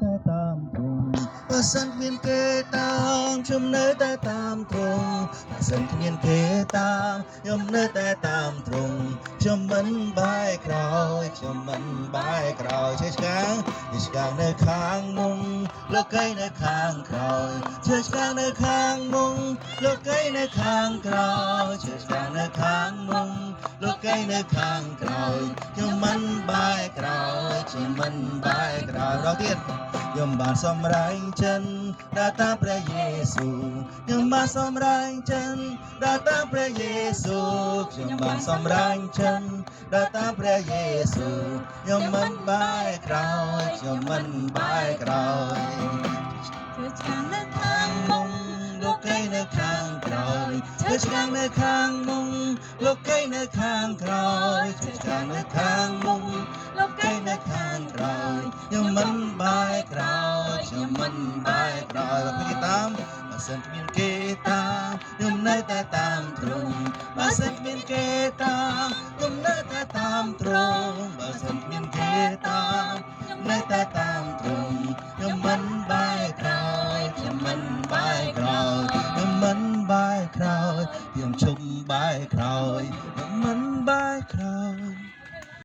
តែតាមទ្រង់បើសិនគ្មានគេតាមខ្ញុំនៅតែតាមទ្រង់បើសិនគ្មានគេតាមខ្ញុំនៅតែតាមទ្រង់ខ្ញុំមិនបែកក្រោយខ្ញុំមិនបែកក្រោយឆ្កាងនៅខាងមុខលោកីនៅខាងក្រោយឆ្កាងនៅខាងមុខលោកីនៅខាងក្រោយឆ្កាងនៅខាងមុខលោកីនៅខាងក្រោយខ្ញុំមិនបែកក្រោយខ្ញុំមិនបែកក្រោយដល់ទៀតខ្ញុំបានសម្រែងចិនដើរតាមព្រះយេស៊ូវខ្ញុំបានសម្រែងចិនដើរតាមព្រះយេស៊ូវខ្ញុំបានសម្រែងចិនដើរតាមព្រះយេស៊ូវខ្ញុំមិនបែកក្រោយខ្ញុំមិនបែកក្រោយឆ្កាងនៅខាងមុខលោកីនៅខាងក្រោយឆ្កាងនៅខាងមុខលោកីនៅខាងក្រោយឆ្កាងនៅខាងមុខលោកីនៅខាងក្រោយខ្ញុំមិនបែកក្រោយខ្ញុំមិនបែកក្រោយបើគេតាមបើសិនគ្មានគេតាមខ្ញុំនៅតែតាមទ្រង់បើសិនគ្មានគេតាមខ្ញុំនៅតែតាមទ្រង់បើសិនគ្មានគេតាមខ្ញុំនៅតែតាមទ្រង់ខ្ញុំមិនបែកក្រោយខ្ញុំមិនបែកក្រោយខ្ញុំមិនបែកក្រោយខ្ញុំជុំបែកក្រោយ